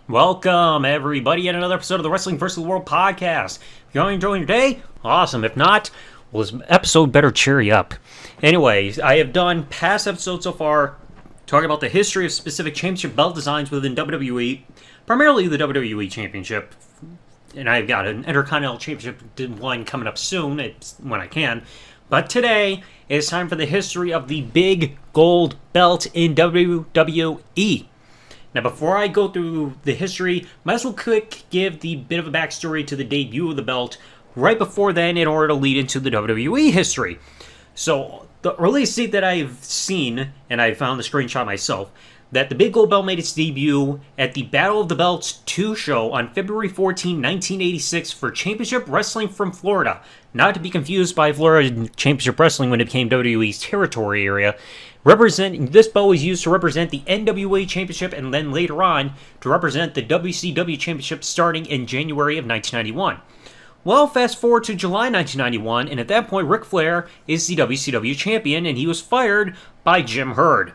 Welcome, everybody, at another episode of the Wrestling vs. the World podcast. If you're enjoying your day, awesome. If not, well, this episode better cheer you up. Anyways, I have done past episodes so far talking about the history of specific championship belt designs within WWE, primarily the WWE Championship. And I've got an Intercontinental Championship one coming up soon, when I can. But today, it's time for the history of the big gold belt in WWE. Now, before I go through the history, might as well quick give the bit of a backstory to the debut of the belt right before then in order to lead into the WWE history. So, the earliest date that I've seen, and I found the screenshot myself, that the big gold belt made its debut at the Battle of the Belts 2 show on February 14, 1986 for Championship Wrestling from Florida. Not to be confused by Florida Championship Wrestling when it became WWE's territory area. This belt was used to represent the NWA Championship and then later on to represent the WCW Championship starting in January of 1991. Well, fast forward to July 1991, and at that point Ric Flair is the WCW Champion and he was fired by Jim Herd.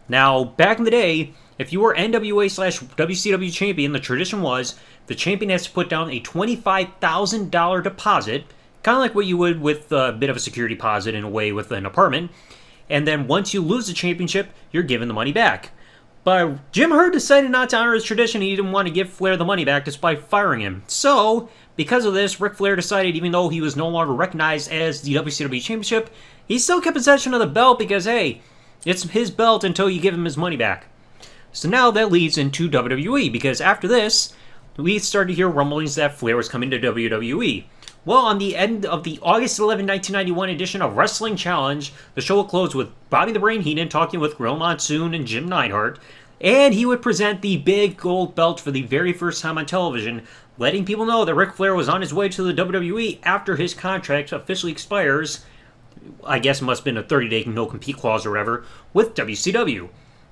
Now, back in the day, if you were NWA/WCW Champion, the tradition was the champion has to put down a $25,000 deposit, kind of like what you would with a bit of a security deposit in a way with an apartment. And then once you lose the championship, you're given the money back. But Jim Herd decided not to honor his tradition. He didn't want to give Flair the money back despite firing him. So, because of this, Ric Flair decided, even though he was no longer recognized as the WCW Championship, he still kept possession of the belt because, hey, it's his belt until you give him his money back. So now that leads into WWE, because after this, we started to hear rumblings that Flair was coming to WWE. Well, on the end of the August 11, 1991 edition of Wrestling Challenge, the show will close with Bobby the Brain Heenan talking with Gorilla Monsoon and Jim Neidhart, and he would present the big gold belt for the very first time on television, letting people know that Ric Flair was on his way to the WWE after his contract officially expires. I guess it must have been a 30-day no-compete clause or whatever, with WCW.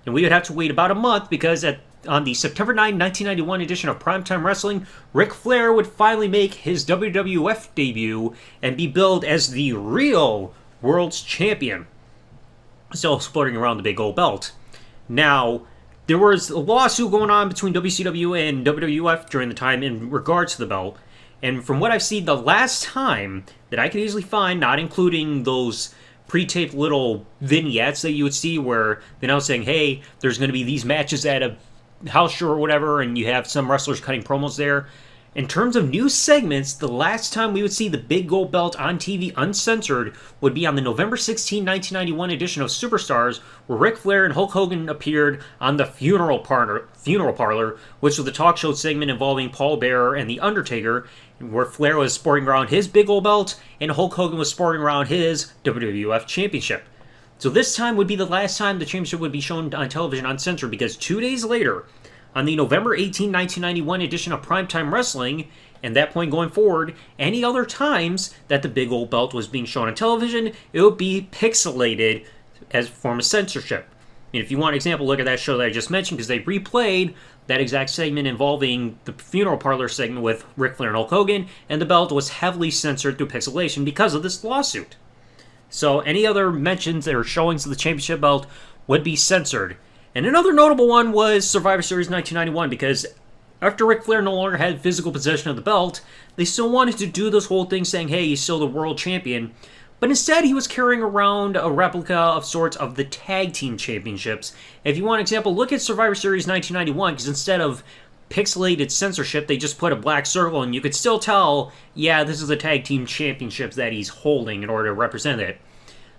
And we would have to wait about a month because on the September 9, 1991 edition of Primetime Wrestling, Ric Flair would finally make his WWF debut and be billed as the real World's Champion, still sporting around the big gold belt. Now, there was a lawsuit going on between WCW and WWF during the time in regards to the belt, and from what I've seen, the last time that I could easily find, not including those pre-taped little vignettes that you would see where they're now saying, hey, there's going to be these matches at a house show or whatever, and you have some wrestlers cutting promos there. In terms of new segments, the last time we would see the big gold belt on TV uncensored would be on the November 16, 1991 edition of Superstars, where Ric Flair and Hulk Hogan appeared on the Funeral Parlor, which was the talk show segment involving Paul Bearer and The Undertaker, where Flair was sporting around his big gold belt and Hulk Hogan was sporting around his WWF Championship. So this time would be the last time the championship would be shown on television uncensored, because 2 days later, on the November 18, 1991 edition of Primetime Wrestling, and that point going forward, any other times that the big gold belt was being shown on television, it would be pixelated as a form of censorship. And if you want an example, look at that show that I just mentioned, because they replayed that exact segment involving the Funeral Parlor segment with Ric Flair and Hulk Hogan, and the belt was heavily censored through pixelation because of this lawsuit. So any other mentions or showings of the championship belt would be censored. And another notable one was Survivor Series 1991, because after Ric Flair no longer had physical possession of the belt, they still wanted to do this whole thing saying, hey, he's still the world champion. But instead, he was carrying around a replica of sorts of the tag team championships. If you want an example, look at Survivor Series 1991, because instead of pixelated censorship, they just put a black circle, and you could still tell, yeah, this is the tag team championships that he's holding in order to represent it.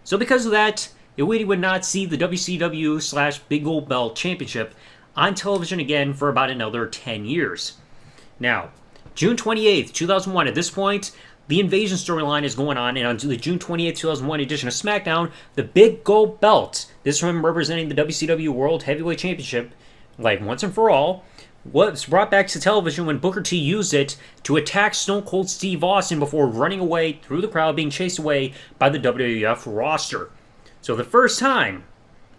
So because of that, we would not see the WCW/Big Gold Belt Championship on television again for about another 10 years. Now, June 28th, 2001, at this point, the Invasion storyline is going on, and on the June 28th, 2001 edition of SmackDown, the Big Gold Belt, this one representing the WCW World Heavyweight Championship, like once and for all, was brought back to television when Booker T used it to attack Stone Cold Steve Austin before running away through the crowd, being chased away by the WWF roster. So the first time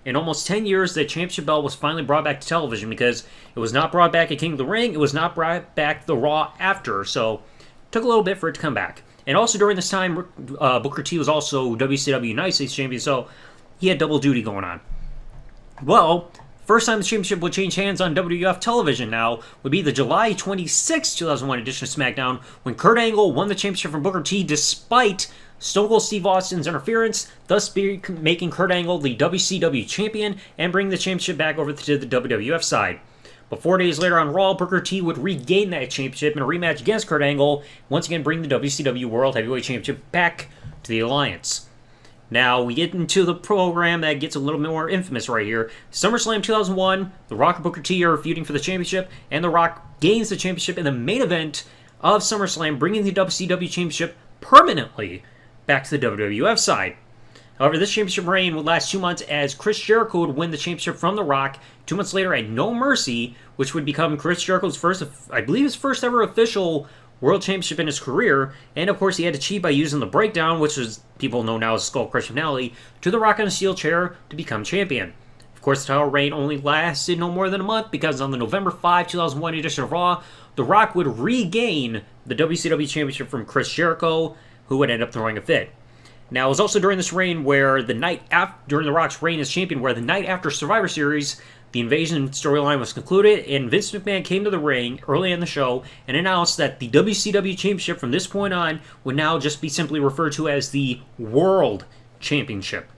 in almost 10 years that championship belt was finally brought back to television, because it was not brought back at King of the Ring, it was not brought back the Raw after, so it took a little bit for it to come back. And also during this time, Booker T was also WCW United States Champion, so he had double duty going on. Well, First time the championship would change hands on WWF television now would be the July 26, 2001 edition of SmackDown, when Kurt Angle won the championship from Booker T despite Stone Cold Steve Austin's interference, thus making Kurt Angle the WCW champion and bringing the championship back over to the WWF side. But 4 days later on Raw, Booker T would regain that championship in a rematch against Kurt Angle, once again bringing the WCW World Heavyweight Championship back to the Alliance. Now, we get into the program that gets a little bit more infamous right here. SummerSlam 2001, The Rock and Booker T are feuding for the championship, and The Rock gains the championship in the main event of SummerSlam, bringing the WCW championship permanently back to the WWF side. However, this championship reign would last 2 months as Chris Jericho would win the championship from The Rock 2 months later at No Mercy, which would become Chris Jericho's first ever official World Championship in his career, and of course he had to cheat by using the breakdown, which is people know now as Skull Crush finale, to The Rock on a steel chair to become champion. Of course, the title reign only lasted no more than a month because on the November 5, 2001 edition of Raw, The Rock would regain the WCW Championship from Chris Jericho, who would end up throwing a fit. Now, it was also during this reign where during The Rock's reign as champion, where the night after Survivor Series, the Invasion storyline was concluded, and Vince McMahon came to the ring early in the show and announced that the WCW Championship from this point on would now just be simply referred to as the World Championship.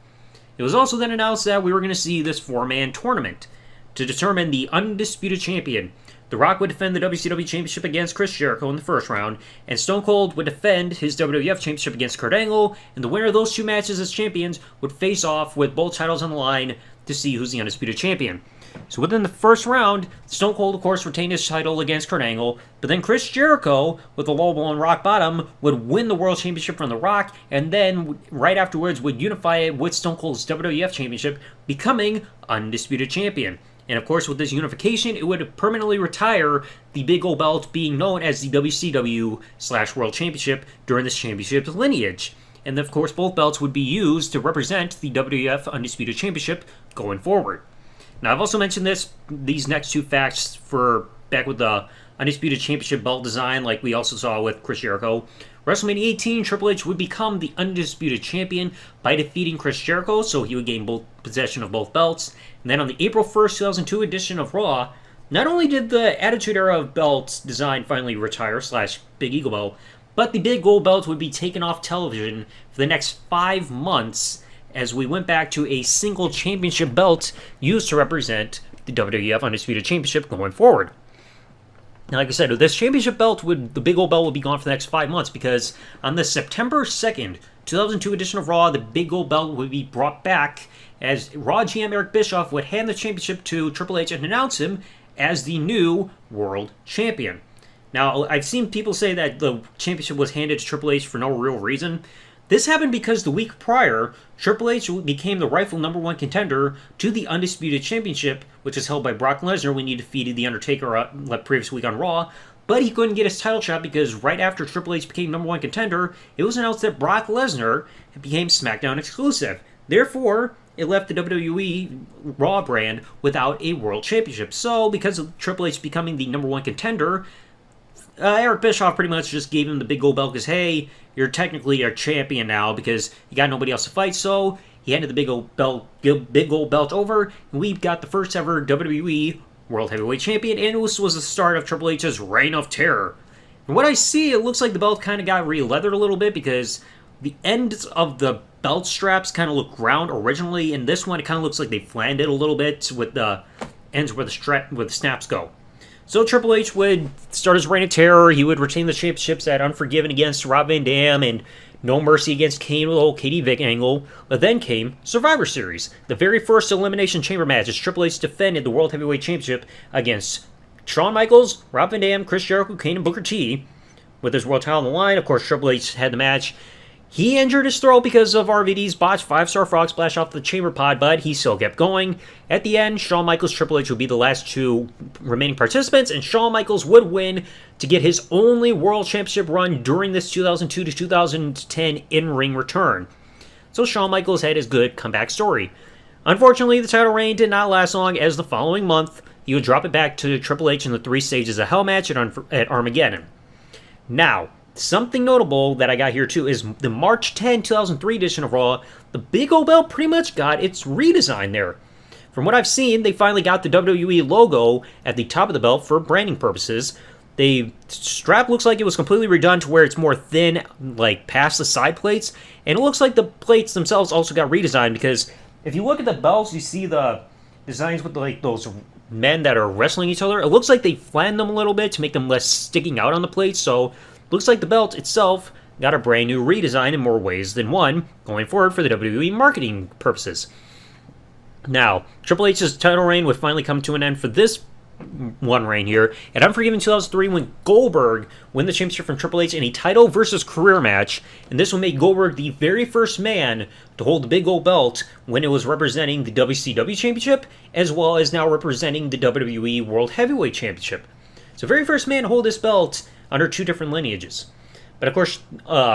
It was also then announced that we were going to see this 4-man tournament to determine the undisputed champion. The Rock would defend the WCW Championship against Chris Jericho in the first round, and Stone Cold would defend his WWF Championship against Kurt Angle, and the winner of those two matches as champions would face off with both titles on the line to see who's the undisputed champion. So within the first round, Stone Cold, of course, retained his title against Kurt Angle, but then Chris Jericho, with the low blow and rock bottom, would win the World Championship from The Rock, and then right afterwards would unify it with Stone Cold's WWF Championship, becoming undisputed champion. And of course, with this unification, it would permanently retire the Big Gold Belt, being known as the WCW/World Championship during this championship's lineage. And of course, both belts would be used to represent the WWF Undisputed Championship going forward. Now, I've also mentioned these next two facts back with the Undisputed Championship belt design, like we also saw with Chris Jericho. WrestleMania 18, Triple H would become the Undisputed Champion by defeating Chris Jericho, so he would gain possession of both belts. And then on the April 1st, 2002 edition of Raw, not only did the Attitude Era of belts design finally retire / Big Eagle belt, but the Big Gold Belt would be taken off television for the next 5 months as we went back to a single championship belt used to represent the WWF Undisputed Championship going forward. Now, like I said, with this championship belt, the Big Gold Belt would be gone for the next 5 months because on the September 2nd, 2002 edition of Raw, the Big Gold Belt would be brought back as Raw GM Eric Bischoff would hand the championship to Triple H and announce him as the new World Champion. Now, I've seen people say that the championship was handed to Triple H for no real reason. This happened because the week prior, Triple H became the rightful #1 contender to the Undisputed Championship, which is held by Brock Lesnar when he defeated The Undertaker the previous week on Raw, but he couldn't get his title shot because right after Triple H became #1 contender, it was announced that Brock Lesnar became SmackDown exclusive. Therefore, it left the WWE Raw brand without a World Championship. So, because of Triple H becoming the #1 contender, Eric Bischoff pretty much just gave him the Big Gold Belt because, hey, you're technically our champion now because you got nobody else to fight. So he handed the Big Gold Belt over, and we got the first ever WWE World Heavyweight Champion, and this was the start of Triple H's reign of terror. And what I see, it looks like the belt kind of got re-leathered a little bit because the ends of the belt straps kind of look round originally, and this one it kind of looks like they flanned it a little bit with the ends where the snaps go. So Triple H would start his reign of terror. He would retain the championships at Unforgiven against Rob Van Dam and No Mercy against Kane with old Katie Vick angle. But then came Survivor Series, the very first Elimination Chamber match as Triple H defended the World Heavyweight Championship against Shawn Michaels, Rob Van Dam, Chris Jericho, Kane, and Booker T. With his world title on the line, of course, Triple H had the match. He injured his throat because of RVD's botched 5-star frog splash off the chamber pod, but he still kept going. At the end, Shawn Michaels Triple H would be the last two remaining participants, and Shawn Michaels would win to get his only World Championship run during this 2002 to 2010 in-ring return. So Shawn Michaels had his good comeback story. Unfortunately, the title reign did not last long, as the following month, he would drop it back to Triple H in the 3 Stages of Hell match at Armageddon. Now, something notable that I got here too is the March 10, 2003 edition of Raw. The Big Gold Belt pretty much got its redesign there. From what I've seen, they finally got the WWE logo at the top of the belt for branding purposes. The strap looks like it was completely redone to where it's more thin, like past the side plates. And it looks like the plates themselves also got redesigned, because if you look at the belts, you see the designs with like those men that are wrestling each other. It looks like they flattened them a little bit to make them less sticking out on the plates. So looks like the belt itself got a brand new redesign in more ways than one going forward for the WWE marketing purposes. Now, Triple H's title reign would finally come to an end for this one reign here at Unforgiven 2003, when Goldberg won the championship from Triple H in a title versus career match, and this would make Goldberg the very first man to hold the big gold belt when it was representing the WCW Championship, as well as now representing the WWE World Heavyweight Championship. So very first man to hold this belt under two different lineages. But of course,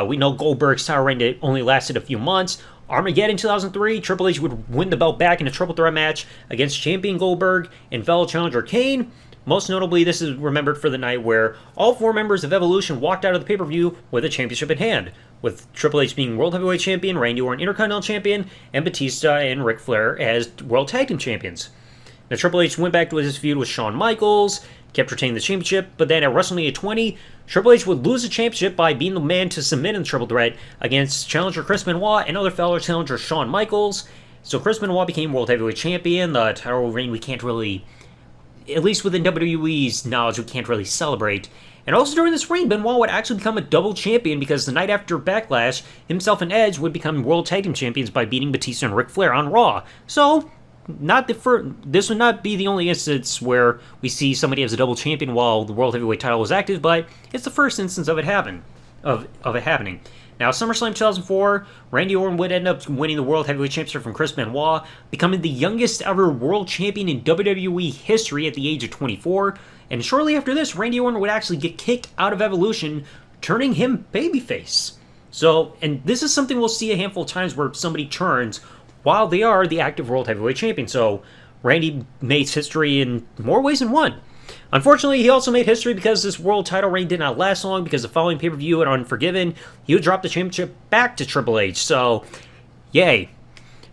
we know Goldberg's title reign only lasted a few months. Armageddon 2003, Triple H would win the belt back in a triple threat match against champion Goldberg and fellow challenger Kane. Most notably, this is remembered for the night where all four members of Evolution walked out of the pay-per-view with a championship in hand, with Triple H being World Heavyweight Champion, Randy Orton Intercontinental Champion, and Batista and Ric Flair as World Tag Team Champions. Now, Triple H went back to his feud with Shawn Michaels, kept retaining the championship, but then at WrestleMania 20, Triple H would lose the championship by being the man to submit in the triple threat against challenger Chris Benoit and other fellow challenger Shawn Michaels. So Chris Benoit became World Heavyweight Champion. The title reign we can't really, at least within WWE's knowledge, we can't really celebrate. And also during this reign, Benoit would actually become a double champion, because the night after Backlash, himself and Edge would become World Tag Team Champions by beating Batista and Ric Flair on Raw. So this would not be the only instance where we see somebody as a double champion while the World Heavyweight title was active, but it's the first instance of it happening. Now, SummerSlam 2004, Randy Orton would end up winning the World Heavyweight Championship from Chris Benoit, becoming the youngest ever world champion in WWE history at the age of 24. And shortly after this, Randy Orton would actually get kicked out of Evolution, turning him babyface. So, and this is something we'll see a handful of times where somebody turns while they are the active World Heavyweight Champion. So Randy makes history in more ways than one. Unfortunately, he also made history because this world title reign did not last long, because the following pay-per-view at Unforgiven, he would drop the championship back to Triple H. So, yay.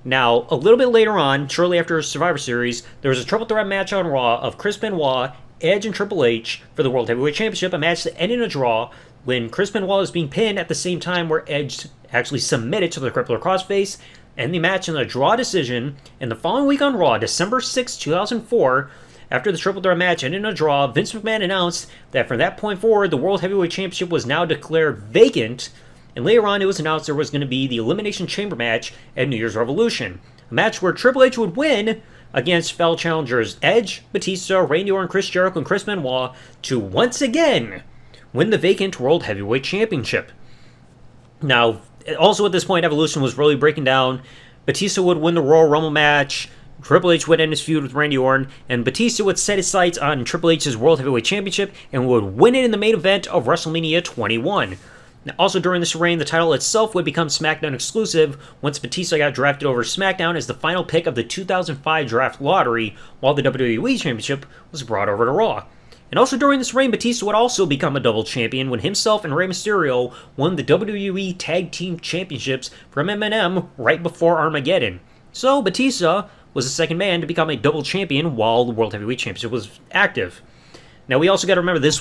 Now, a little bit later on, shortly after Survivor Series, there was a triple threat match on Raw of Chris Benoit, Edge, and Triple H for the World Heavyweight Championship, a match that ended in a draw when Chris Benoit was being pinned at the same time where Edge actually submitted to the crippler crossface, and the match in a draw decision. And the following week on Raw, December 6, 2004, after the triple threat match ended in a draw, Vince McMahon announced that from that point forward, the World Heavyweight Championship was now declared vacant, and later on it was announced there was going to be the Elimination Chamber match at New Year's Revolution, a match where Triple H would win against fellow challengers Edge, Batista, Randy Orton, Chris Jericho, and Chris Benoit to once again win the vacant World Heavyweight Championship. Now, also at this point, Evolution was really breaking down. Batista would win the Royal Rumble match, Triple H would end his feud with Randy Orton, and Batista would set his sights on Triple H's World Heavyweight Championship and would win it in the main event of WrestleMania 21. Now, also during this reign, the title itself would become SmackDown exclusive once Batista got drafted over SmackDown as the final pick of the 2005 draft lottery, while the WWE Championship was brought over to Raw. And also during this reign, Batista would also become a double champion when himself and Rey Mysterio won the WWE Tag Team Championships from M&M right before Armageddon. So Batista was the second man to become a double champion while the World Heavyweight Championship was active. Now we also got to remember this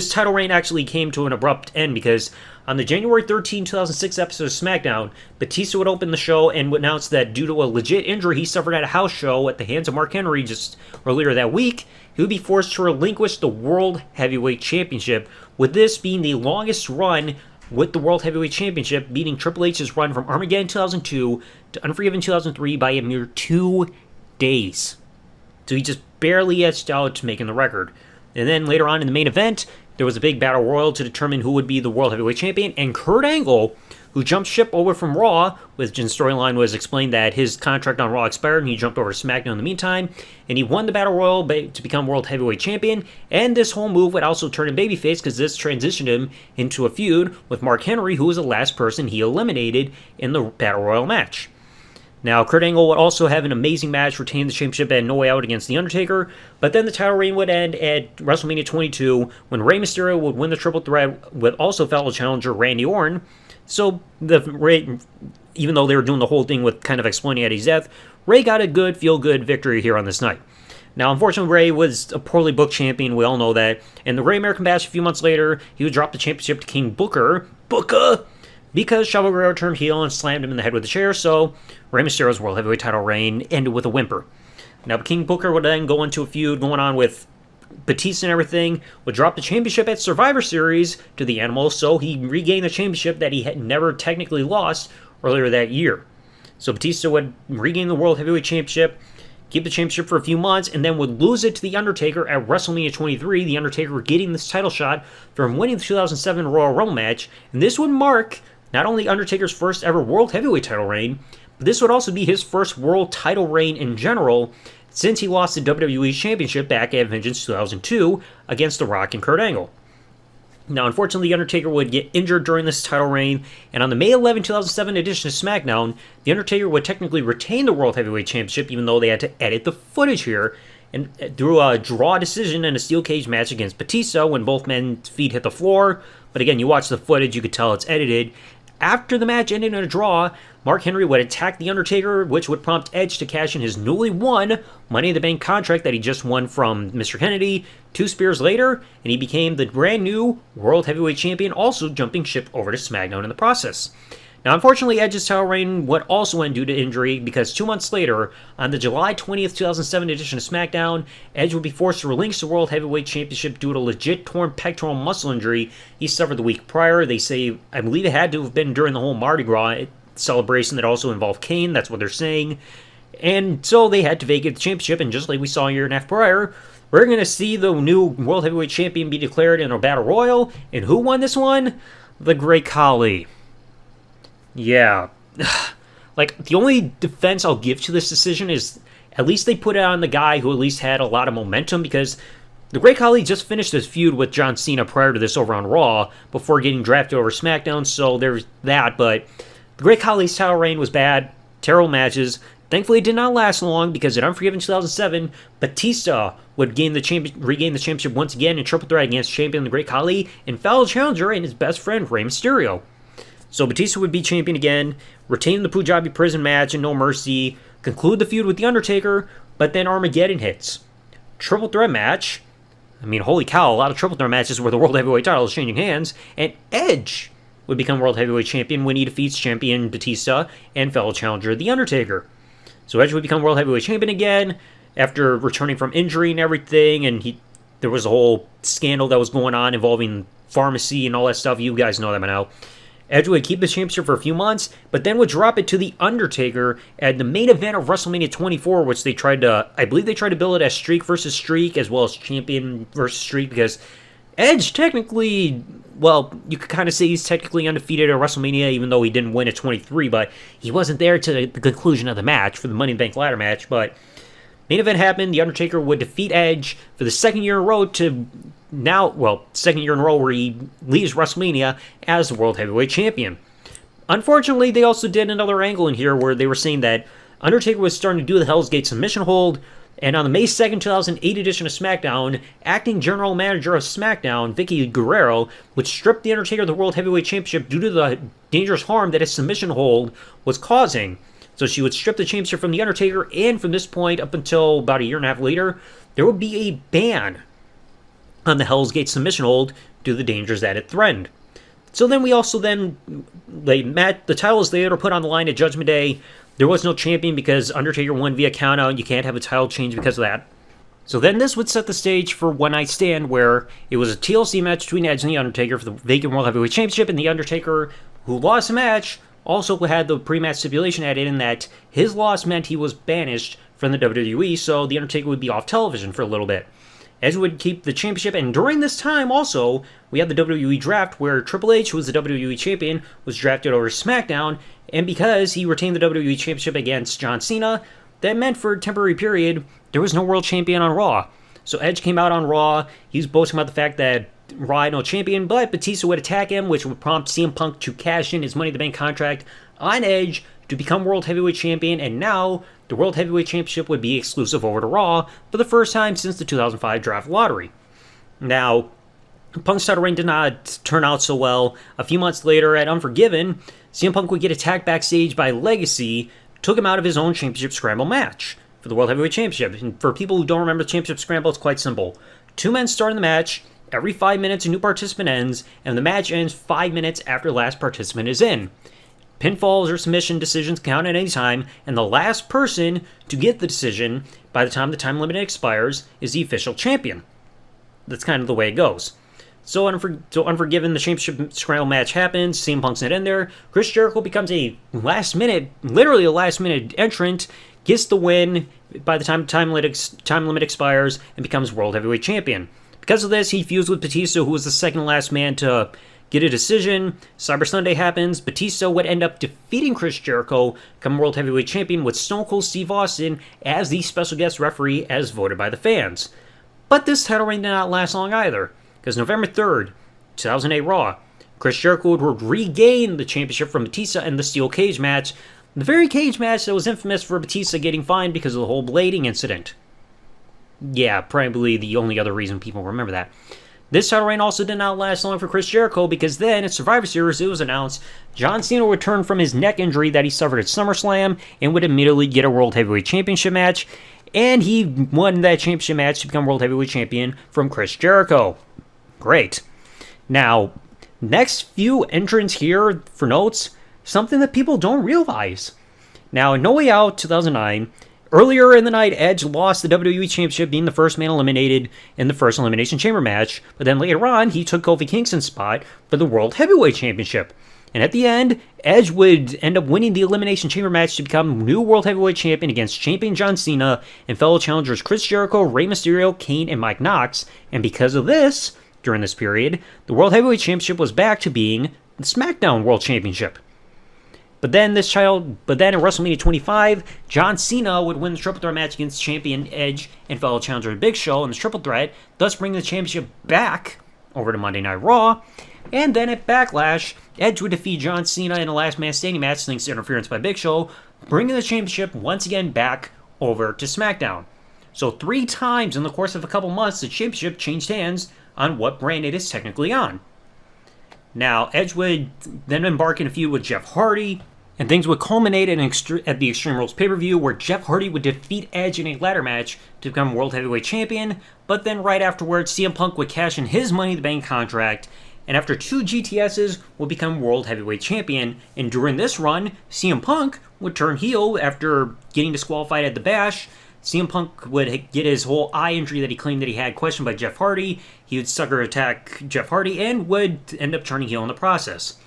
title reign actually came to an abrupt end, because on the January 13, 2006 episode of SmackDown, Batista would open the show and would announce that due to a legit injury he suffered at a house show at the hands of Mark Henry just earlier that week, he would be forced to relinquish the World Heavyweight Championship, with this being the longest run with the World Heavyweight Championship, beating Triple H's run from Armageddon 2002 to Unforgiven 2003 by a mere 2 days. So he just barely edged out making the record. And then later on in the main event, there was a big battle royal to determine who would be the World Heavyweight Champion, and Kurt Angle, who jumped ship over from Raw, which in storyline was explained that his contract on Raw expired and he jumped over to SmackDown in the meantime, and he won the battle royal to become World Heavyweight Champion. And this whole move would also turn him babyface, because this transitioned him into a feud with Mark Henry, who was the last person he eliminated in the battle royal match. Now, Kurt Angle would also have an amazing match, retain the championship at No Way Out against The Undertaker, but then the title reign would end at WrestleMania 22 when Rey Mysterio would win the triple threat with also fellow challenger Randy Orton. So, even though they were doing the whole thing with kind of explaining Eddie's death, Ray got a good, feel-good victory here on this night. Now, unfortunately, Ray was a poorly booked champion. We all know that. In the Ray American Bash a few months later, he would drop the championship to King Booker. Because Chavo Guerrero turned heel and slammed him in the head with a chair, so Rey Mysterio's World Heavyweight title reign ended with a whimper. Now, King Booker would then go into a feud going on with Batista and everything, would drop the championship at Survivor Series to the Animal, so he regained the championship that he had never technically lost earlier that year. So Batista would regain the World Heavyweight Championship, keep the championship for a few months, and then would lose it to The Undertaker at WrestleMania 23, The Undertaker getting this title shot from winning the 2007 Royal Rumble match, and this would mark not only Undertaker's first ever World Heavyweight title reign, but this would also be his first world title reign in general, since he lost the WWE Championship back at Vengeance 2002 against The Rock and Kurt Angle. Now, unfortunately, The Undertaker would get injured during this title reign, and on the May 11, 2007 edition of SmackDown, The Undertaker would technically retain the World Heavyweight Championship, even though they had to edit the footage here, and through a draw decision in a steel cage match against Batista when both men's feet hit the floor. But again, you watch the footage, you could tell it's edited. After the match ended in a draw, Mark Henry would attack The Undertaker, which would prompt Edge to cash in his newly won Money in the Bank contract that he just won from Mr. Kennedy 2 spears later, and he became the brand new World Heavyweight Champion, also jumping ship over to SmackDown in the process. Now, unfortunately, Edge's title reign would also end due to injury, because 2 months later, on the July 20th, 2007 edition of SmackDown, Edge would be forced to relinquish the World Heavyweight Championship due to a legit torn pectoral muscle injury he suffered the week prior. They say, I believe it had to have been during the whole Mardi Gras celebration that also involved Kane, that's what they're saying. And so they had to vacate the championship, and just like we saw a year and a half prior, we're going to see the new World Heavyweight Champion be declared in a Battle Royal, and who won this one? The Great Khali. Yeah. Like, the only defense I'll give to this decision is at least they put it on the guy who at least had a lot of momentum, because the Great Khali just finished his feud with John Cena prior to this over on Raw before getting drafted over SmackDown, so there's that. But the Great Khali's title reign was bad, terrible matches. Thankfully, it did not last long, because in Unforgiven 2007, Batista would regain the championship once again in triple threat against champion the Great Khali and fellow challenger and his best friend Rey Mysterio. So Batista would be champion again, retain the Punjabi prison match and No Mercy, conclude the feud with The Undertaker, but then Armageddon hits. Triple threat match. I mean, holy cow, a lot of triple threat matches where the World Heavyweight title is changing hands, and Edge would become World Heavyweight Champion when he defeats champion Batista and fellow challenger The Undertaker. So Edge would become World Heavyweight Champion again after returning from injury and everything, and there was a whole scandal that was going on involving pharmacy and all that stuff. You guys know that by now. Edge would keep the championship for a few months, but then would drop it to The Undertaker at the main event of WrestleMania 24, which I believe they tried to build it as streak versus streak, as well as champion versus streak, because Edge technically, well, you could kind of say he's technically undefeated at WrestleMania, even though he didn't win at 23, but he wasn't there to the conclusion of the match for the Money in the Bank ladder match. But main event happened, The Undertaker would defeat Edge for the second year in a row second year in a row where he leaves WrestleMania as the World Heavyweight Champion. Unfortunately, they also did another angle in here where they were saying that Undertaker was starting to do the Hell's Gate submission hold, and on the May 2nd, 2008 edition of SmackDown, acting general manager of SmackDown, Vicky Guerrero, would strip The Undertaker of the World Heavyweight Championship due to the dangerous harm that his submission hold was causing. So she would strip the championship from The Undertaker, and from this point up until about a year and a half later, there would be a ban on the Hell's Gate submission hold due to the dangers that it threatened. So then the titles they were put on the line at Judgment Day. There was no champion because Undertaker won via countout. You can't have a title change because of that. So then this would set the stage for One Night Stand, where it was a TLC match between Edge and The Undertaker for the vacant World Heavyweight Championship, and The Undertaker, who lost the match, also had the pre-match stipulation added in that his loss meant he was banished from the WWE, so The Undertaker would be off television for a little bit. Edge would keep the championship, and during this time also, we had the WWE draft where Triple H, who was the WWE champion, was drafted over to SmackDown, and because he retained the WWE championship against John Cena, that meant for a temporary period, there was no world champion on Raw. So Edge came out on Raw, he was boasting about the fact that Raw had no champion, but Batista would attack him, which would prompt CM Punk to cash in his Money in the Bank contract on Edge to become World Heavyweight Champion, and now the World Heavyweight Championship would be exclusive over to Raw for the first time since the 2005 Draft Lottery. Now, Punk's title reign did not turn out so well. A few months later at Unforgiven, CM Punk would get attacked backstage by Legacy took him out of his own championship scramble match for the World Heavyweight Championship. And for people who don't remember the championship scramble, it's quite simple. 2 men start in the match. Every 5 minutes, a new participant ends, and the match ends 5 minutes after the last participant is in. Pinfalls or submission decisions count at any time, and the last person to get the decision by the time the time limit expires is the official champion. That's kind of the way it goes. So Unforgiven, the championship scramble match happens. CM Punk's not in there. Chris Jericho becomes literally a last minute entrant, gets the win by the time time limit expires, and becomes World Heavyweight Champion. Because of this, he feuds with Batista, who was the second last man to get a decision. Cyber Sunday happens. Batista would end up defeating Chris Jericho, become World Heavyweight Champion, with Stone Cold Steve Austin as the special guest referee as voted by the fans. But this title reign did not last long either, because November 3rd, 2008 Raw, Chris Jericho would regain the championship from Batista in the steel cage match, the very cage match that was infamous for Batista getting fined because of the whole blading incident. Yeah, probably the only other reason people remember that. This title reign also did not last long for Chris Jericho, because then at Survivor Series it was announced John Cena would return from his neck injury that he suffered at SummerSlam and would immediately get a World Heavyweight Championship match, and he won that championship match to become World Heavyweight Champion from Chris Jericho. Great. Now, next few entrants here for notes, something that people don't realize. Now, in No Way Out 2009, earlier in the night, Edge lost the WWE Championship, being the first man eliminated in the first Elimination Chamber match, but then later on, he took Kofi Kingston's spot for the World Heavyweight Championship. And at the end, Edge would end up winning the Elimination Chamber match to become new World Heavyweight Champion against champion John Cena and fellow challengers Chris Jericho, Rey Mysterio, Kane, and Mike Knox. And because of this, during this period, the World Heavyweight Championship was back to being the SmackDown World Championship. But then in WrestleMania 25, John Cena would win the triple threat match against champion Edge and fellow challenger Big Show in the triple threat, thus bringing the championship back over to Monday Night Raw. And then at Backlash, Edge would defeat John Cena in a last man standing match thanks to interference by Big Show, bringing the championship once again back over to SmackDown. So 3 times in the course of a couple months, the championship changed hands on what brand it is technically on. Now, Edge would then embark in a feud with Jeff Hardy, and things would culminate at the Extreme Rules pay-per-view, where Jeff Hardy would defeat Edge in a ladder match to become World Heavyweight Champion, but then right afterwards, CM Punk would cash in his Money in the Bank contract, and after 2 GTSs, would become World Heavyweight Champion. And during this run, CM Punk would turn heel after getting disqualified at the Bash. CM Punk would get his whole eye injury that he claimed that he had questioned by Jeff Hardy. He would sucker attack Jeff Hardy and would end up turning heel in the process.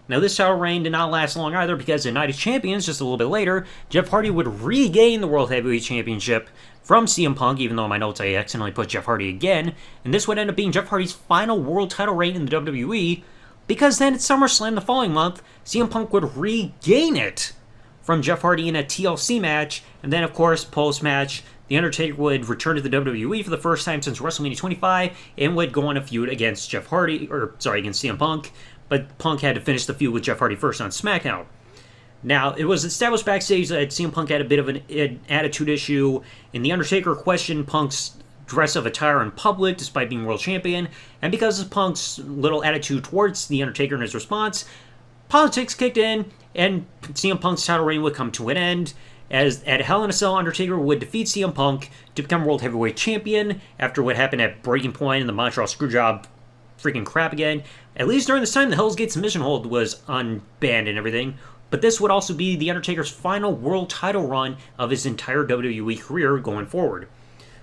Now, this title reign did not last long either, because in Night of Champions, just a little bit later, Jeff Hardy would regain the World Heavyweight Championship from CM Punk, even though in my notes I accidentally put Jeff Hardy again, and this would end up being Jeff Hardy's final world title reign in the WWE, because then at SummerSlam the following month, CM Punk would regain it from Jeff Hardy in a TLC match, and then of course, post-match, The Undertaker would return to the WWE for the first time since WrestleMania 25, and would go on a feud against against CM Punk, but Punk had to finish the feud with Jeff Hardy first on SmackDown. Now, it was established backstage that CM Punk had a bit of an attitude issue, and The Undertaker questioned Punk's dress of attire in public despite being world champion, and because of Punk's little attitude towards The Undertaker in his response, politics kicked in, and CM Punk's title reign would come to an end, as at Hell in a Cell, Undertaker would defeat CM Punk to become World Heavyweight Champion after what happened at Breaking Point and the Montreal Screwjob freaking crap again. At least during this time, the Hell's Gate submission hold was unbanned and everything, but this would also be The Undertaker's final world title run of his entire WWE career going forward.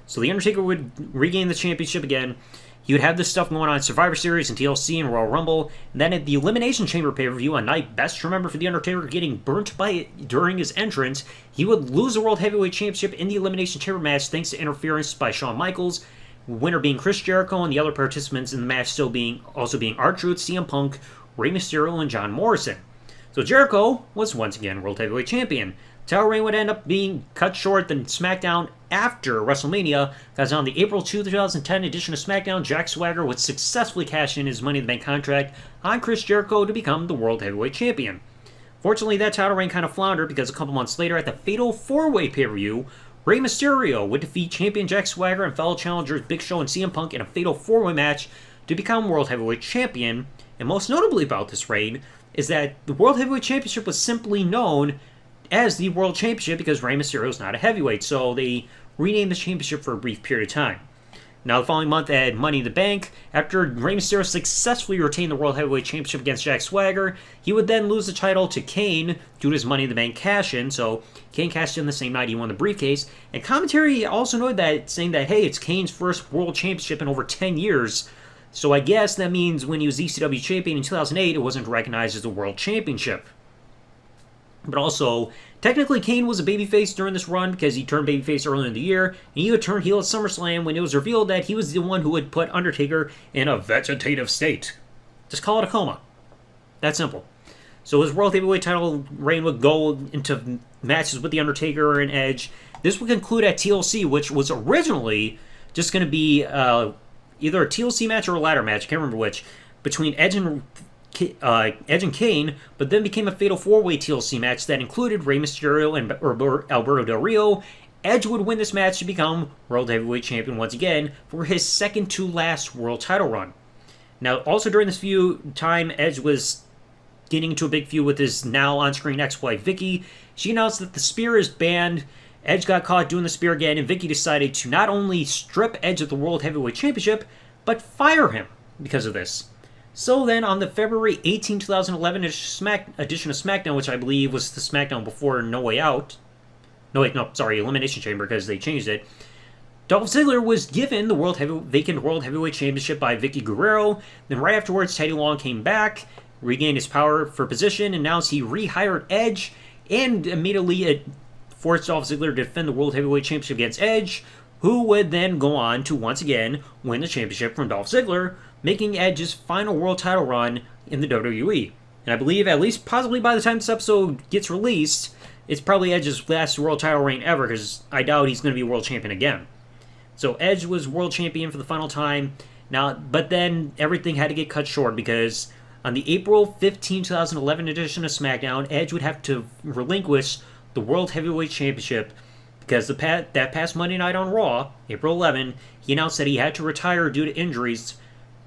So The Undertaker would regain the championship again. He would have this stuff going on in Survivor Series and TLC and Royal Rumble, and then at the Elimination Chamber pay-per-view, a night best remembered for The Undertaker getting burnt by it during his entrance, he would lose the World Heavyweight Championship in the Elimination Chamber match thanks to interference by Shawn Michaels, winner being Chris Jericho, and the other participants in the match still being R-Truth, CM Punk, Rey Mysterio, and John Morrison. So Jericho was once again World Heavyweight Champion. Title reign would end up being cut short than SmackDown after WrestleMania, because on the April 2, 2010 edition of SmackDown, Jack Swagger would successfully cash in his Money in the Bank contract on Chris Jericho to become the World Heavyweight Champion. Fortunately, that title reign kind of floundered because a couple months later at the Fatal 4-Way pay-per-view, Rey Mysterio would defeat champion Jack Swagger and fellow challengers Big Show and CM Punk in a Fatal 4-Way match to become World Heavyweight Champion. And most notably about this reign is that the World Heavyweight Championship was simply known as the World Championship because Rey Mysterio is not a heavyweight, so they renamed the championship for a brief period of time. Now, the following month at Money in the Bank, after Rey Mysterio successfully retained the World Heavyweight Championship against Jack Swagger, he would then lose the title to Kane due to his Money in the Bank cash-in, so Kane cashed in the same night he won the briefcase, and commentary also noted that, saying that, hey, it's Kane's first World Championship in over 10 years, so I guess that means when he was ECW Champion in 2008, it wasn't recognized as a World Championship. But also, technically Kane was a babyface during this run because he turned babyface earlier in the year, and he would turn heel at SummerSlam when it was revealed that he was the one who would put Undertaker in a vegetative state. Just call it a coma. That simple. So his World Heavyweight title reign would go into matches with The Undertaker and Edge. This would conclude at TLC, which was originally just going to be either a TLC match or a ladder match, I can't remember which, between Edge and Kane, but then became a fatal four-way TLC match that included Rey Mysterio and Alberto Del Rio. Edge would win this match to become World Heavyweight Champion once again for his second to last world title run. Now, also during this feud time, Edge was getting into a big feud with his now on-screen ex-wife Vicky. She announced that the spear is banned. Edge got caught doing the spear again, and Vicky decided to not only strip Edge of the World Heavyweight Championship, but fire him because of this. So then, on the February 18, 2011 edition of SmackDown, which I believe was the SmackDown before No Way Out, Elimination Chamber, because they changed it, Dolph Ziggler was given the vacant World Heavyweight Championship by Vicky Guerrero. Then right afterwards, Teddy Long came back, regained his power for position, announced he rehired Edge, and immediately forced Dolph Ziggler to defend the World Heavyweight Championship against Edge, who would then go on to once again win the championship from Dolph Ziggler, making Edge's final world title run in the WWE. And I believe, at least possibly by the time this episode gets released, it's probably Edge's last world title reign ever, because I doubt he's going to be world champion again. So Edge was world champion for the final time. Now, but then everything had to get cut short, because on the April 15, 2011 edition of SmackDown, Edge would have to relinquish the World Heavyweight Championship, because that past Monday night on Raw, April 11, he announced that he had to retire due to injuries,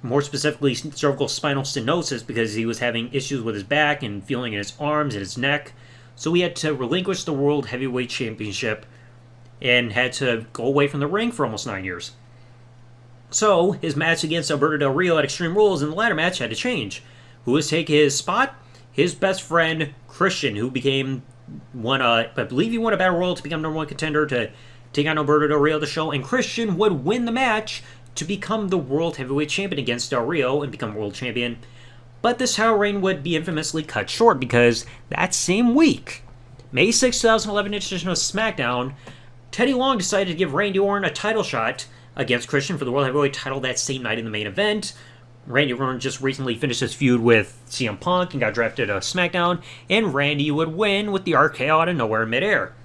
more specifically cervical spinal stenosis, because he was having issues with his back and feeling in his arms and his neck. So he had to relinquish the World Heavyweight Championship and had to go away from the ring for almost 9 years. So his match against Alberto Del Rio at Extreme Rules in the ladder match had to change. Who was taking his spot? His best friend, Christian, who I believe he won a Battle Royal to become number one contender to take on Alberto Del Rio at the show, and Christian would win the match to become the World Heavyweight Champion against Del Rio and become World Champion. But this title reign would be infamously cut short, because that same week, May 6, 2011 edition of SmackDown, Teddy Long decided to give Randy Orton a title shot against Christian for the World Heavyweight title that same night in the main event. Randy Orton just recently finished his feud with CM Punk and got drafted to SmackDown, and Randy would win with the RKO out of nowhere in midair.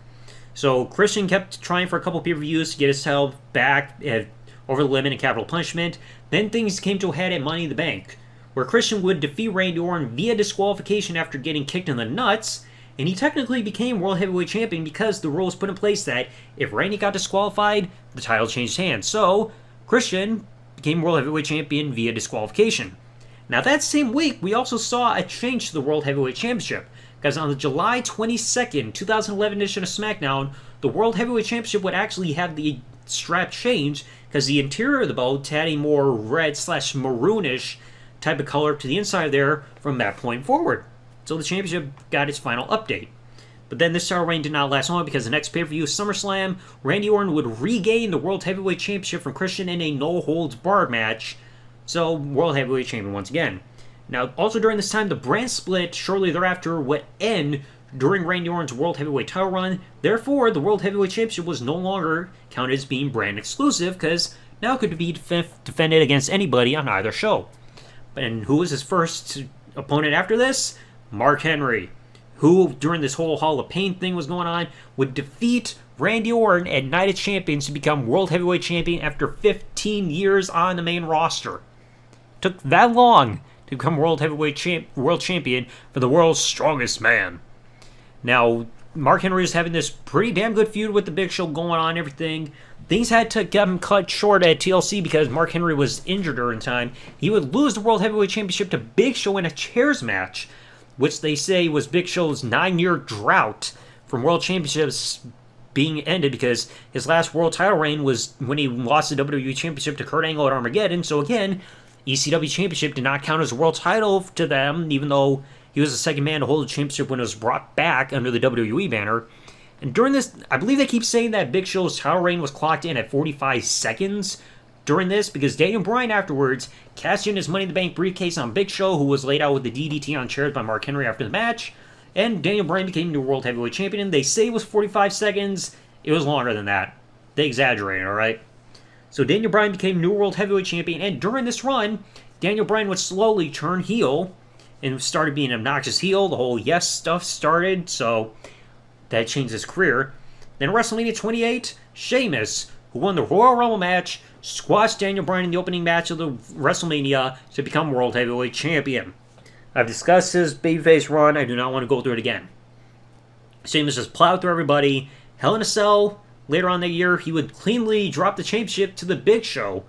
So Christian kept trying for a couple pay-per-views to get his title back over the limit in Capital Punishment. Then things came to a head at Money in the Bank, where Christian would defeat Randy Orton via disqualification after getting kicked in the nuts, and he technically became World Heavyweight Champion because the rule was put in place that if Randy got disqualified, the title changed hands. So Christian became World Heavyweight Champion via disqualification. Now that same week, we also saw a change to the World Heavyweight Championship, because on the July 22nd, 2011 edition of SmackDown, the World Heavyweight Championship would actually have the strap change, because the interior of the belt had a more red/maroonish type of color to the inside there from that point forward. So the championship got its final update. But then this title reign did not last long, because the next pay-per-view, SummerSlam, Randy Orton would regain the World Heavyweight Championship from Christian in a no-holds-barred match. So, World Heavyweight Champion once again. Now, also during this time, the brand split shortly thereafter would end during Randy Orton's World Heavyweight title run. Therefore, the World Heavyweight Championship was no longer counted as being brand exclusive, because now it could be defended against anybody on either show. And who was his first opponent after this? Mark Henry, who, during this whole Hall of Pain thing was going on, would defeat Randy Orton at Night of Champions to become World Heavyweight Champion after 15 years on the main roster. Took that long to become World Champion for the world's strongest man. Now, Mark Henry was having this pretty damn good feud with the Big Show going on and everything. Things had to get him cut short at TLC because Mark Henry was injured during time. He would lose the World Heavyweight Championship to Big Show in a chairs match, which they say was Big Show's 9-year drought from World Championships being ended because his last world title reign was when he lost the WWE Championship to Kurt Angle at Armageddon. So again, ECW Championship did not count as a world title to them, even though he was the second man to hold the championship when it was brought back under the WWE banner. And during this, I believe they keep saying that Big Show's title reign was clocked in at 45 seconds during this because Daniel Bryan afterwards cashed in his Money in the Bank briefcase on Big Show, who was laid out with the DDT on chairs by Mark Henry after the match. And Daniel Bryan became new World Heavyweight Champion. They say it was 45 seconds. It was longer than that. They exaggerated, alright? So Daniel Bryan became new World Heavyweight Champion, and during this run, Daniel Bryan would slowly turn heel and started being an obnoxious heel. The whole yes stuff started, so that changed his career. Then WrestleMania 28, Sheamus, who won the Royal Rumble match, squashed Daniel Bryan in the opening match of the WrestleMania to become World Heavyweight Champion. I've discussed his babyface run. I do not want to go through it again. Sheamus just plowed through everybody. Hell in a Cell, later on that year, he would cleanly drop the championship to the Big Show.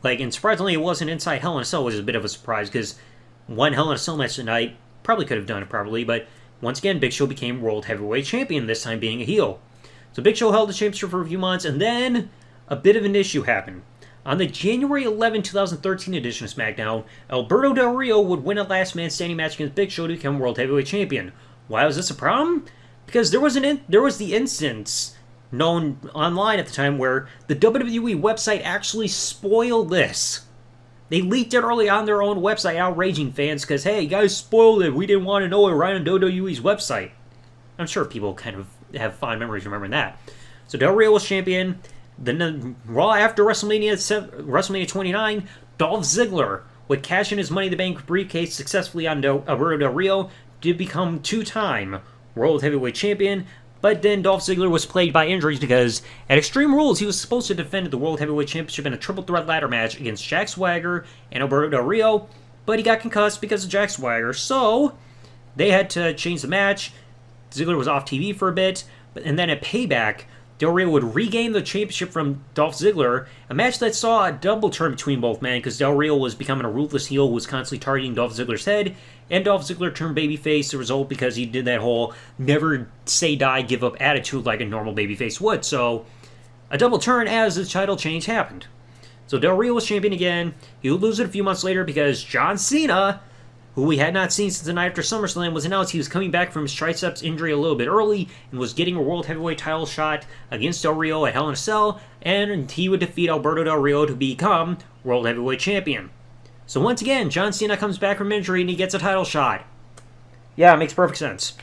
And surprisingly, it wasn't inside Hell in a Cell, which is a bit of a surprise, because one Hell in a Cell match tonight probably could have done it properly, but once again, Big Show became World Heavyweight Champion, this time being a heel. So Big Show held the championship for a few months, and then a bit of an issue happened. On the January 11, 2013 edition of SmackDown, Alberto Del Rio would win a last man standing match against Big Show to become World Heavyweight Champion. Why was this a problem? Because there was the instance known online at the time where the WWE website actually spoiled this. They leaked it early on their own website, outraging fans because, hey, you guys spoiled it. We didn't want to know it right on WWE's website. I'm sure people kind of have fond memories remembering that. So Del Rio was champion. Then Raw after WrestleMania 29, Dolph Ziggler would cash in his Money in the Bank briefcase successfully on Alberto Del Rio to become two-time World Heavyweight Champion. But then Dolph Ziggler was plagued by injuries because at Extreme Rules he was supposed to defend the World Heavyweight Championship in a triple threat ladder match against Jack Swagger and Alberto Del Rio, but he got concussed because of Jack Swagger, so they had to change the match. Ziggler was off TV for a bit, and then at Payback, Del Rio would regain the championship from Dolph Ziggler, a match that saw a double turn between both men because Del Rio was becoming a ruthless heel who was constantly targeting Dolph Ziggler's head, and Dolph Ziggler turned babyface the result because he did that whole never say die, give up attitude like a normal babyface would. So, a double turn as the title change happened. So Del Rio was champion again. He would lose it a few months later because John Cena, who we had not seen since the night after SummerSlam, was announced he was coming back from his triceps injury a little bit early and was getting a World Heavyweight title shot against Del Rio at Hell in a Cell, and he would defeat Alberto Del Rio to become World Heavyweight Champion. So once again, John Cena comes back from injury and he gets a title shot. Yeah, it makes perfect sense.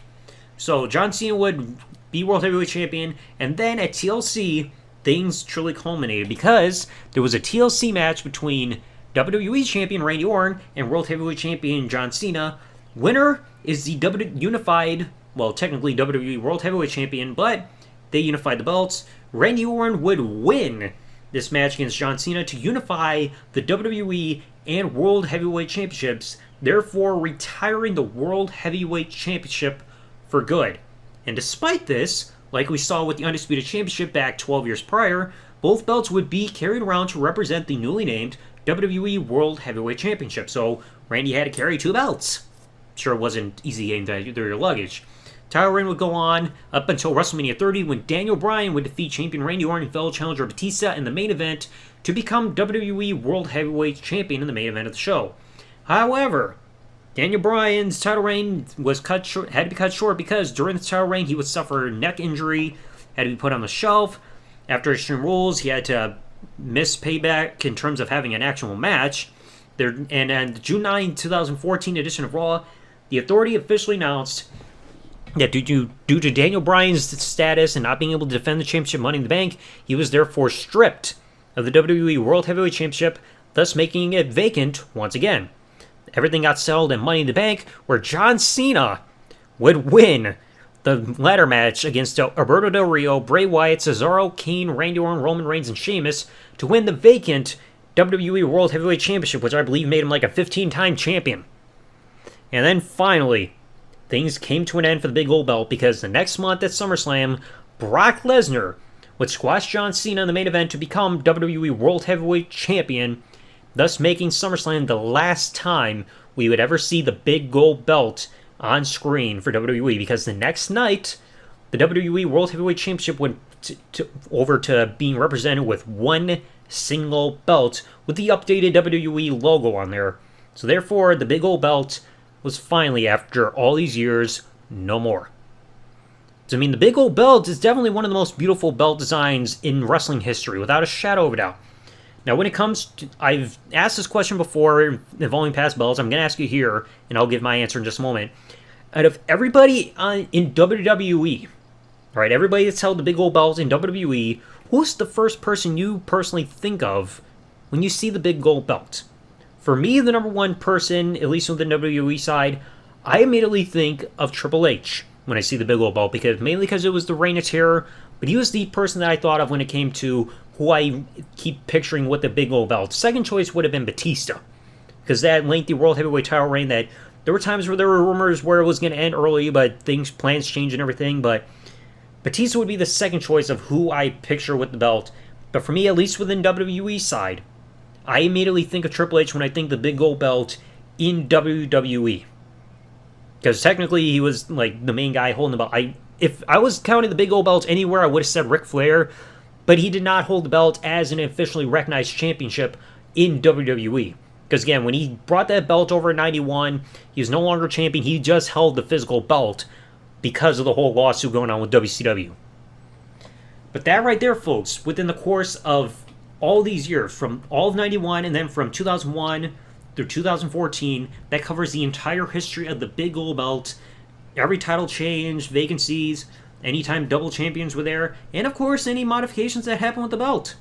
So John Cena would be World Heavyweight Champion, and then at TLC, things truly culminated because there was a TLC match between WWE Champion Randy Orton and World Heavyweight Champion John Cena. Winner is the unified, well, technically WWE World Heavyweight Champion, but they unified the belts. Randy Orton would win this match against John Cena to unify the WWE and World Heavyweight Championships, therefore retiring the World Heavyweight Championship for good. And despite this, like we saw with the Undisputed Championship back 12 years prior, both belts would be carried around to represent the newly named WWE World Heavyweight Championship. So Randy had to carry two belts. Sure, it wasn't easy getting through your luggage. Title reign would go on up until WrestleMania 30 when Daniel Bryan would defeat champion Randy Orton and fellow challenger Batista in the main event to become WWE World Heavyweight Champion in the main event of the show. However, Daniel Bryan's title reign was had to be cut short because during the title reign he would suffer a neck injury, had to be put on the shelf. After Extreme Rules, he had to miss Payback in terms of having an actual match. And the June 9, 2014 edition of Raw, the Authority officially announced that due to Daniel Bryan's status and not being able to defend the championship Money in the Bank, he was therefore stripped of the WWE World Heavyweight Championship, thus making it vacant once again. Everything got settled in Money in the Bank, where John Cena would win the ladder match against Alberto Del Rio, Bray Wyatt, Cesaro, Kane, Randy Orton, Roman Reigns, and Sheamus to win the vacant WWE World Heavyweight Championship, which I believe made him like a 15-time champion. And then finally, things came to an end for the big gold belt because the next month at SummerSlam, Brock Lesnar would squash John Cena in the main event to become WWE World Heavyweight Champion, thus making SummerSlam the last time we would ever see the big gold belt on screen for WWE, because the next night the WWE World Heavyweight Championship went over to being represented with one single belt with the updated WWE logo on there. So therefore, the big old belt was finally, after all these years, no more. So I mean, the big old belt is definitely one of the most beautiful belt designs in wrestling history, without a shadow of a doubt. Now, when it comes to, I've asked this question before involving past belts. I'm going to ask you here, and I'll give my answer in just a moment. Out of everybody in WWE, right, everybody that's held the big old belt in WWE, who's the first person you personally think of when you see the big gold belt? For me, the number one person, at least on the WWE side, I immediately think of Triple H when I see the big old belt, mainly because it was the Reign of Terror, but he was the person that I thought of when it came to who I keep picturing with the big old belt. Second choice would have been Batista, because that lengthy World Heavyweight title reign, that there were times where there were rumors where it was going to end early, but plans change and everything, but Batista would be the second choice of who I picture with the belt. But for me, at least within WWE side, I immediately think of Triple H when I think the big gold belt in WWE. Because technically he was like the main guy holding the belt. If I was counting the big gold belt anywhere, I would have said Ric Flair, but he did not hold the belt as an officially recognized championship in WWE. Because again, when he brought that belt over in 91, he was no longer champion, he just held the physical belt because of the whole lawsuit going on with WCW. But that right there, folks, within the course of all these years, from all of 91 and then from 2001 through 2014, that covers the entire history of the big gold belt, every title change, vacancies, anytime double champions were there, and of course any modifications that happened with the belt.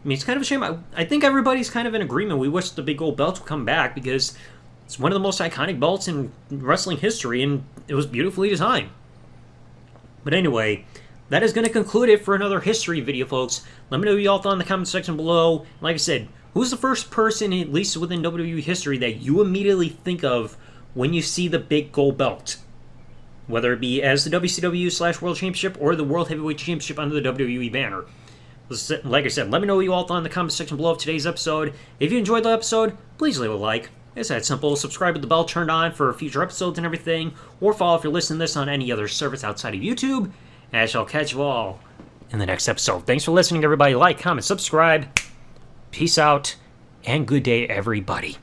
I mean, it's kind of a shame. I think everybody's kind of in agreement. We wish the big gold belt would come back because it's one of the most iconic belts in wrestling history, and it was beautifully designed. But anyway, that is going to conclude it for another history video, folks. Let me know what y'all thought in the comment section below. Like I said, who's the first person, at least within WWE history, that you immediately think of when you see the big gold belt? Whether it be as the WCW/World Championship or the World Heavyweight Championship under the WWE banner. Like I said, let me know what you all thought in the comment section below of today's episode. If you enjoyed the episode, please leave a like. It's that simple. Subscribe with the bell turned on for future episodes and everything. Or follow if you're listening to this on any other service outside of YouTube. And I shall catch you all in the next episode. Thanks for listening, everybody. Like, comment, subscribe. Peace out, and good day, everybody.